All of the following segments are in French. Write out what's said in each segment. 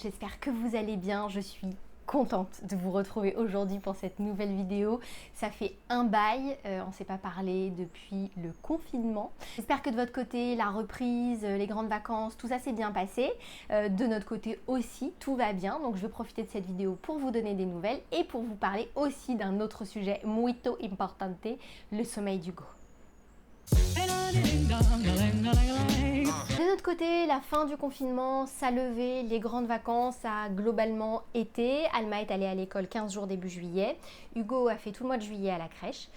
j'espère que vous allez bien. Je suis contente de vous retrouver aujourd'hui pour cette nouvelle vidéo. Ça fait un bail, on ne s'est pas parlé depuis le confinement. J'espère que de votre côté, la reprise, les grandes vacances, tout ça s'est bien passé. De notre côté aussi, tout va bien. Donc je vais profiter de cette vidéo pour vous donner des nouvelles et pour vous parler aussi d'un autre sujet muito importante, le sommeil d'Hugo. De notre côté, la fin du confinement, ça levait, les grandes vacances, ça a globalement été. Alma est allée à l'école 15 jours début juillet. Hugo a fait tout le mois de juillet à la crèche.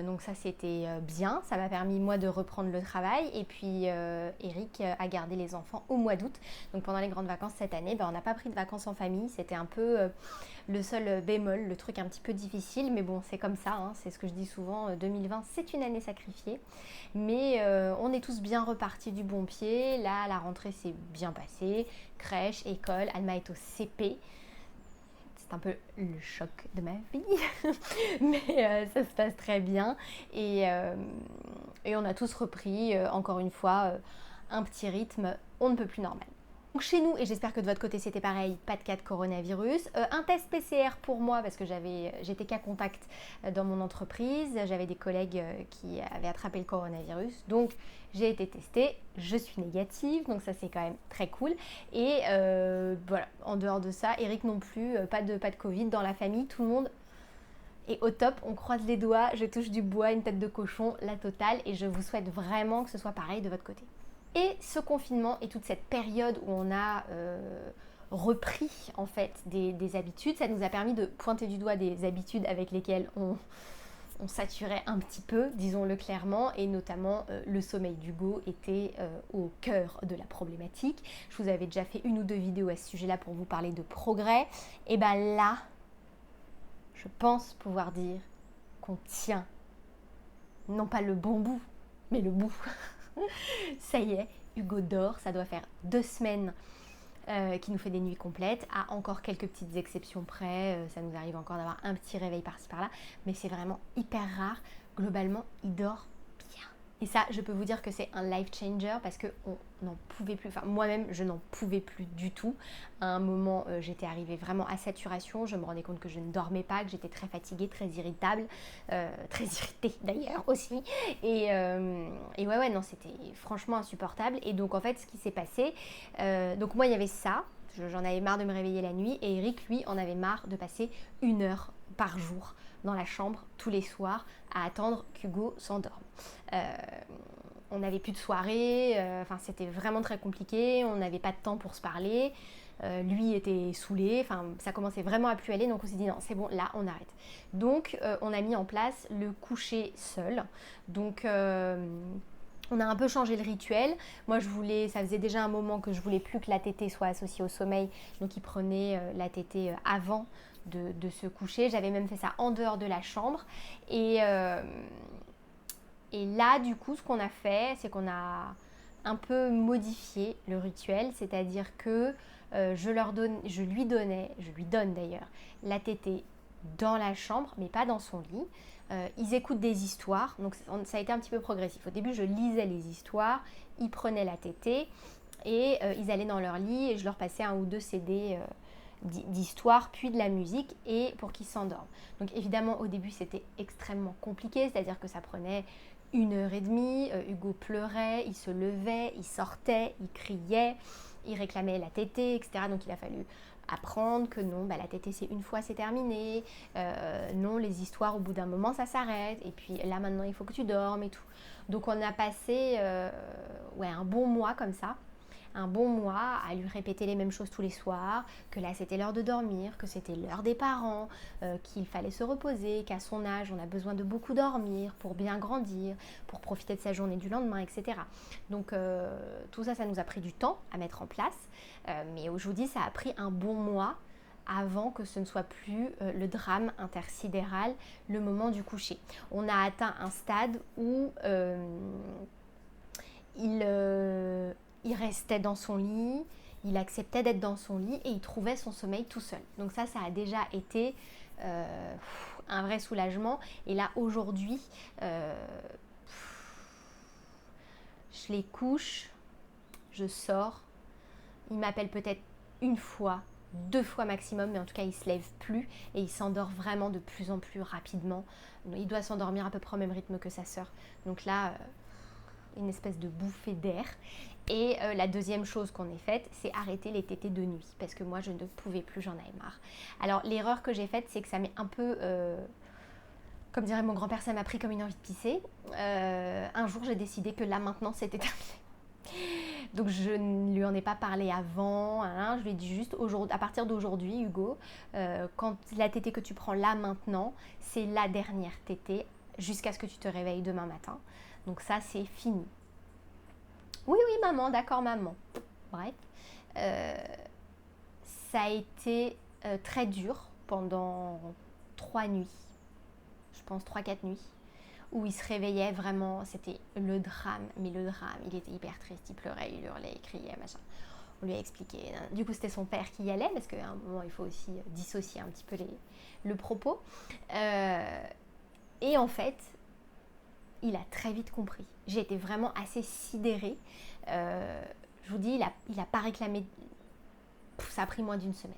Donc ça c'était bien, ça m'a permis moi de reprendre le travail. Et puis Eric a gardé les enfants au mois d'août. Donc pendant les grandes vacances cette année, on n'a pas pris de vacances en famille. C'était un peu le seul bémol, le truc un petit peu difficile. Mais bon, c'est comme ça, hein, c'est ce que je dis souvent, 2020 c'est une année sacrifiée. Mais on est tous bien repartis du bon pied. Là, la rentrée s'est bien passée. Crèche, école, Alma est au CP. C'est un peu le choc de ma vie. Mais ça se passe très bien. Et on a tous repris, encore une fois, un petit rythme on ne peut plus normal. Donc chez nous, et j'espère que de votre côté c'était pareil, pas de cas de coronavirus. Un test PCR pour moi parce que j'étais cas contact dans mon entreprise. J'avais des collègues qui avaient attrapé le coronavirus. Donc j'ai été testée, je suis négative, donc ça c'est quand même très cool. Et voilà, en dehors de ça, Eric non plus, pas de Covid dans la famille, tout le monde est au top, on croise les doigts, je touche du bois, une tête de cochon, la totale, et je vous souhaite vraiment que ce soit pareil de votre côté. Et ce confinement et toute cette période où on a repris en fait des habitudes, ça nous a permis de pointer du doigt des habitudes avec lesquelles on saturait un petit peu, disons-le clairement, et notamment le sommeil d'Hugo était au cœur de la problématique. Je vous avais déjà fait une ou deux vidéos à ce sujet-là pour vous parler de progrès. Et bien là, je pense pouvoir dire qu'on tient, non pas le bon bout, mais le bout. Ça y est, Hugo dort, ça doit faire 2 semaines qu'il nous fait des nuits complètes, à encore quelques petites exceptions près, ça nous arrive encore d'avoir un petit réveil par-ci par-là, mais c'est vraiment hyper rare. Globalement, il dort bien. Et ça, je peux vous dire que c'est un life changer parce qu'on n'en pouvait plus, enfin moi-même je n'en pouvais plus du tout. À un moment, j'étais arrivée vraiment à saturation, je me rendais compte que je ne dormais pas, que j'étais très fatiguée, très irritable, très irritée d'ailleurs aussi. Et ouais, non, c'était franchement insupportable. Et donc en fait, ce qui s'est passé, donc moi il y avait ça, j'en avais marre de me réveiller la nuit, et Eric, lui, en avait marre de passer 1 heure par jour dans la chambre tous les soirs à attendre qu'Hugo s'endorme. On n'avait plus de soirée, enfin c'était vraiment très compliqué, on n'avait pas de temps pour se parler, lui était saoulé, enfin ça commençait vraiment à plus aller, donc on s'est dit non c'est bon, là on arrête. Donc on a mis en place le coucher seul, donc on a un peu changé le rituel. Moi ça faisait déjà un moment que je voulais plus que la tétée soit associée au sommeil, donc il prenait la tétée avant de se coucher. J'avais même fait ça en dehors de la chambre. Et là, du coup, ce qu'on a fait, c'est qu'on a un peu modifié le rituel, c'est-à-dire que je lui donne d'ailleurs la tétée dans la chambre, mais pas dans son lit. Ils écoutent des histoires, donc ça a été un petit peu progressif. Au début, je lisais les histoires, ils prenaient la tétée et ils allaient dans leur lit et je leur passais 1 ou 2 CD d'histoire, puis de la musique, et pour qu'ils s'endorment. Donc évidemment, au début, c'était extrêmement compliqué, c'est-à-dire que ça prenait 1 heure et demie, Hugo pleurait, il se levait, il sortait, il criait, il réclamait la tétée, etc. Donc il a fallu apprendre que non, la tétée c'est une fois, c'est terminé, non, les histoires au bout d'un moment ça s'arrête, et puis là maintenant il faut que tu dormes et tout. Donc on a passé un bon mois comme ça, un bon mois à lui répéter les mêmes choses tous les soirs, que là c'était l'heure de dormir, que c'était l'heure des parents, qu'il fallait se reposer, qu'à son âge on a besoin de beaucoup dormir pour bien grandir, pour profiter de sa journée du lendemain, etc. Donc tout ça, ça nous a pris du temps à mettre en place, mais je vous dis, ça a pris un bon mois avant que ce ne soit plus le drame intersidéral, le moment du coucher. On a atteint un stade où il restait dans son lit, il acceptait d'être dans son lit et il trouvait son sommeil tout seul. Donc ça a déjà été un vrai soulagement. Et là, aujourd'hui, je les couche, je sors, il m'appelle peut-être une fois, 2 fois maximum, mais en tout cas il se lève plus et il s'endort vraiment de plus en plus rapidement. Il doit s'endormir à peu près au même rythme que sa sœur. Donc là, une espèce de bouffée d'air. Et la deuxième chose qu'on ait faite, c'est arrêter les tétés de nuit, parce que moi je ne pouvais plus, j'en avais marre. Alors l'erreur que j'ai faite, c'est que ça m'est un peu, comme dirait mon grand-père, ça m'a pris comme une envie de pisser. Un jour j'ai décidé que là maintenant c'était terminé. Donc je ne lui en ai pas parlé avant, hein. Je lui ai dit juste à partir d'aujourd'hui, Hugo, quand la tétée que tu prends là maintenant, c'est la dernière tétée jusqu'à ce que tu te réveilles demain matin. Donc ça c'est fini. Oui, oui, maman, d'accord, maman. Bref, ça a été très dur pendant 3 nuits, je pense 3-4 nuits, où il se réveillait vraiment, c'était le drame, mais le drame, il était hyper triste, il pleurait, il hurlait, il criait, machin. On lui a expliqué. Du coup, c'était son père qui y allait, parce qu'à un moment, il faut aussi dissocier un petit peu le propos. Et en fait, il a très vite compris. J'ai été vraiment assez sidérée. Je vous dis, il a pas réclamé. Ça a pris moins d'une semaine.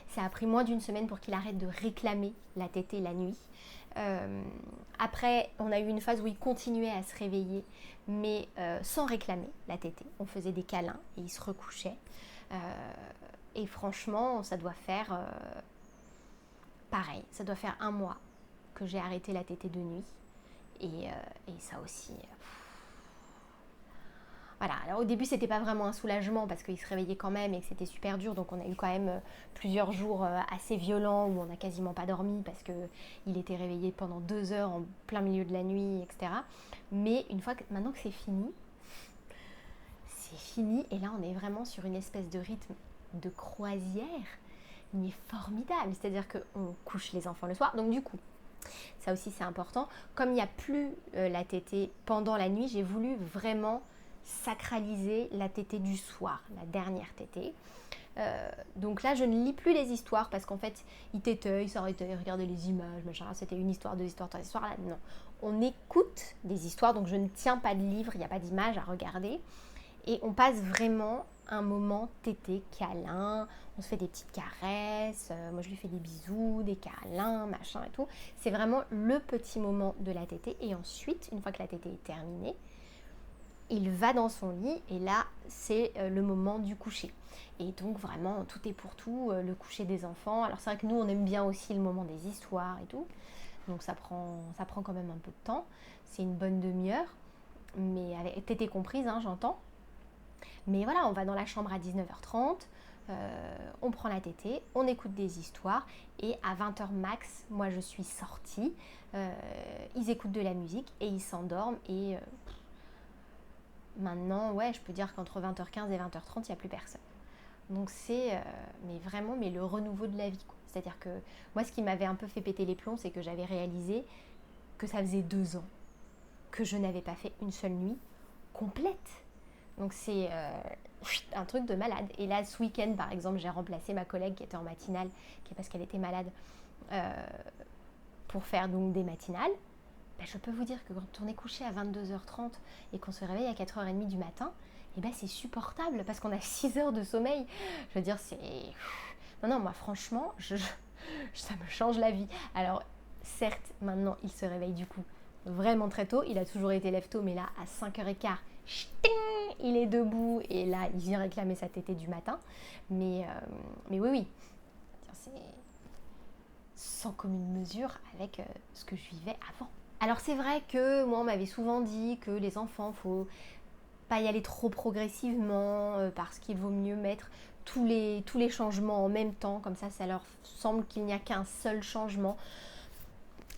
Ça a pris moins d'une semaine pour qu'il arrête de réclamer la tétée la nuit. Après, on a eu une phase où il continuait à se réveiller, mais sans réclamer la tétée. On faisait des câlins et il se recouchait. Et franchement, ça doit faire pareil. Ça doit faire 1 mois que j'ai arrêté la tétée de nuit. Et ça aussi. Voilà, alors au début c'était pas vraiment un soulagement parce qu'il se réveillait quand même et que c'était super dur, donc on a eu quand même plusieurs jours assez violents où on n'a quasiment pas dormi parce qu'il était réveillé pendant 2 heures en plein milieu de la nuit, etc. Mais maintenant que c'est fini et là on est vraiment sur une espèce de rythme de croisière, mais formidable, c'est-à-dire qu'on couche les enfants le soir, donc du coup, ça aussi c'est important, comme il n'y a plus la tétée pendant la nuit, j'ai voulu vraiment sacraliser la tétée du soir, la dernière tétée. Donc là, je ne lis plus les histoires parce qu'en fait, il tétait, il s'arrêtait, il regardait les images, machin. C'était une histoire, 2 histoires, 3 histoires. Là, non. On écoute des histoires, donc je ne tiens pas de livre, il n'y a pas d'image à regarder. Et on passe vraiment un moment tété, câlin, on se fait des petites caresses, moi je lui fais des bisous, des câlins, machin et tout. C'est vraiment le petit moment de la tétée. Et ensuite, une fois que la tétée est terminée, il va dans son lit et là c'est le moment du coucher. Et donc vraiment tout est pour tout, le coucher des enfants. Alors c'est vrai que nous on aime bien aussi le moment des histoires et tout, donc ça prend quand même un peu de temps. C'est une bonne demi-heure, mais avec tétée comprise, hein, j'entends. Mais voilà, on va dans la chambre à 19h30, on prend la tétée, on écoute des histoires et à 20h max, moi je suis sortie, ils écoutent de la musique et ils s'endorment et maintenant, ouais, je peux dire qu'entre 20h15 et 20h30, il n'y a plus personne. Donc c'est mais vraiment le renouveau de la vie, quoi. C'est-à-dire que moi, ce qui m'avait un peu fait péter les plombs, c'est que j'avais réalisé que ça faisait 2 ans que je n'avais pas fait une seule nuit complète. Donc c'est un truc de malade. Et là, ce week-end, par exemple, j'ai remplacé ma collègue qui était en matinale, parce qu'elle était malade, pour faire donc des matinales. Ben, je peux vous dire que quand on est couché à 22h30 et qu'on se réveille à 4h30 du matin, eh ben, c'est supportable parce qu'on a 6 heures de sommeil. Je veux dire, c'est... Non, moi franchement, ça me change la vie. Alors, certes, maintenant, il se réveille du coup vraiment très tôt. Il a toujours été lève tôt, mais là, à 5h15, il est debout et là, il vient réclamer sa tétée du matin. Mais oui. C'est sans commune mesure avec ce que je vivais avant. Alors c'est vrai que moi on m'avait souvent dit que les enfants, faut pas y aller trop progressivement parce qu'il vaut mieux mettre tous les changements en même temps, comme ça leur semble qu'il n'y a qu'un seul changement.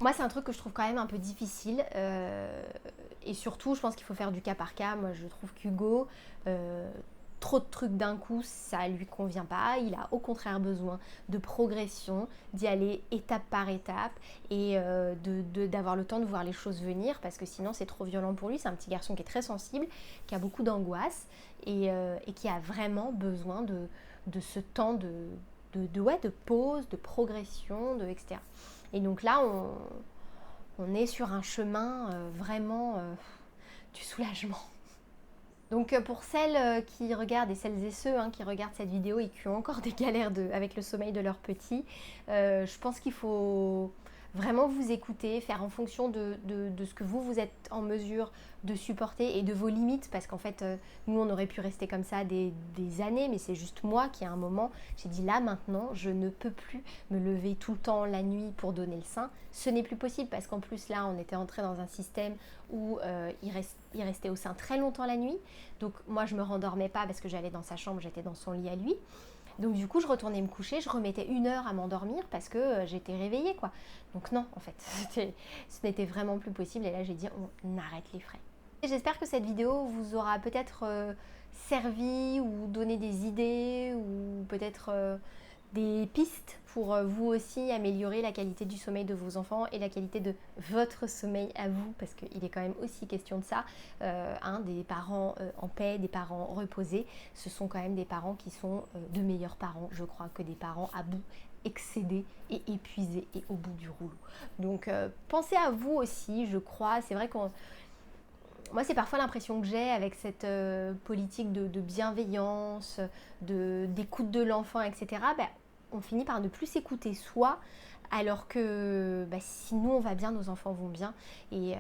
Moi c'est un truc que je trouve quand même un peu difficile et surtout je pense qu'il faut faire du cas par cas. Moi je trouve qu'Hugo, trop de trucs d'un coup, ça lui convient pas. Il a au contraire besoin de progression, d'y aller étape par étape et d'avoir le temps de voir les choses venir parce que sinon c'est trop violent pour lui. C'est un petit garçon qui est très sensible, qui a beaucoup d'angoisse et qui a vraiment besoin de ce temps de pause, de progression, etc. Et donc là, on est sur un chemin vraiment du soulagement. Donc pour celles qui regardent et celles et ceux qui regardent cette vidéo et qui ont encore des galères avec le sommeil de leur petit, je pense qu'il faut vraiment vous écouter, faire en fonction de ce que vous êtes en mesure de supporter et de vos limites, parce qu'en fait nous on aurait pu rester comme ça des années, mais c'est juste moi qui à un moment j'ai dit là maintenant je ne peux plus me lever tout le temps la nuit pour donner le sein, ce n'est plus possible, parce qu'en plus là on était entré dans un système où il restait au sein très longtemps la nuit, donc moi je me rendormais pas parce que j'allais dans sa chambre, j'étais dans son lit à lui. Donc du coup, je retournais me coucher, je remettais 1 heure à m'endormir parce que j'étais réveillée, quoi. Donc non, en fait, ce n'était vraiment plus possible. Et là, j'ai dit, on arrête les frais. Et j'espère que cette vidéo vous aura peut-être servi ou donné des idées ou peut-être des pistes pour vous aussi améliorer la qualité du sommeil de vos enfants et la qualité de votre sommeil à vous, parce qu'il est quand même aussi question de ça. Des parents en paix, des parents reposés, ce sont quand même des parents qui sont de meilleurs parents, je crois, que des parents à bout, excédés et épuisés et au bout du rouleau. Donc pensez à vous aussi, je crois. C'est vrai qu'on... Moi, c'est parfois l'impression que j'ai avec cette politique de bienveillance, d'écoute de l'enfant, etc. On finit par ne plus s'écouter soi, alors que si nous on va bien, nos enfants vont bien. Et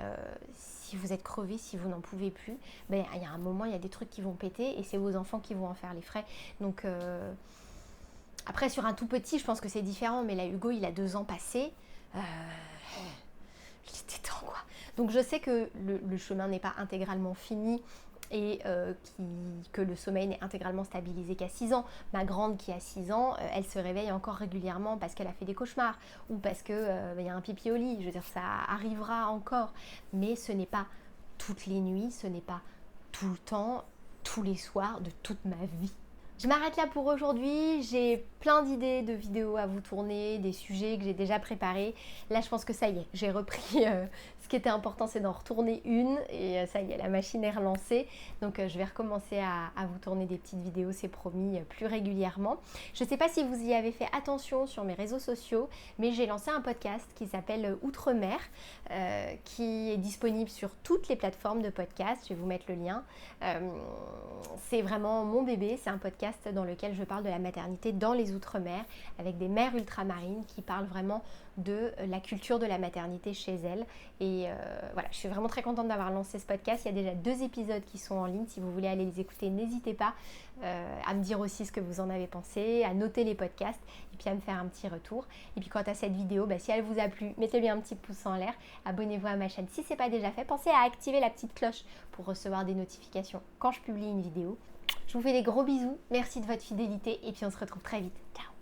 si vous êtes crevé, si vous n'en pouvez plus, il y a un moment, il y a des trucs qui vont péter et c'est vos enfants qui vont en faire les frais. Donc après, sur un tout petit, je pense que c'est différent, mais là, Hugo, il a 2 ans passés. Il était temps, quoi. Donc je sais que le chemin n'est pas intégralement fini et que le sommeil n'est intégralement stabilisé qu'à 6 ans. Ma grande qui a 6 ans, elle se réveille encore régulièrement parce qu'elle a fait des cauchemars ou parce qu'il y a un pipi au lit. Je veux dire, ça arrivera encore. Mais ce n'est pas toutes les nuits, ce n'est pas tout le temps, tous les soirs de toute ma vie. Je m'arrête là pour aujourd'hui, j'ai plein d'idées de vidéos à vous tourner, des sujets que j'ai déjà préparés. Là je pense que ça y est, j'ai repris, ce qui était important c'est d'en retourner une et ça y est, la machine est relancée. Donc je vais recommencer à vous tourner des petites vidéos, c'est promis, plus régulièrement. Je ne sais pas si vous y avez fait attention sur mes réseaux sociaux, mais j'ai lancé un podcast qui s'appelle Outre-mer, qui est disponible sur toutes les plateformes de podcast, je vais vous mettre le lien. C'est vraiment mon bébé, c'est un podcast dans lequel je parle de la maternité dans les Outre-mer avec des mères ultramarines qui parlent vraiment de la culture de la maternité chez elles. Et voilà, je suis vraiment très contente d'avoir lancé ce podcast. Il y a déjà 2 épisodes qui sont en ligne. Si vous voulez aller les écouter, n'hésitez pas à me dire aussi ce que vous en avez pensé, à noter les podcasts et puis à me faire un petit retour. Et puis quant à cette vidéo, si elle vous a plu, mettez bien un petit pouce en l'air, abonnez-vous à ma chaîne si ce n'est pas déjà fait. Pensez à activer la petite cloche pour recevoir des notifications quand je publie une vidéo. Je vous fais des gros bisous, merci de votre fidélité et puis on se retrouve très vite. Ciao!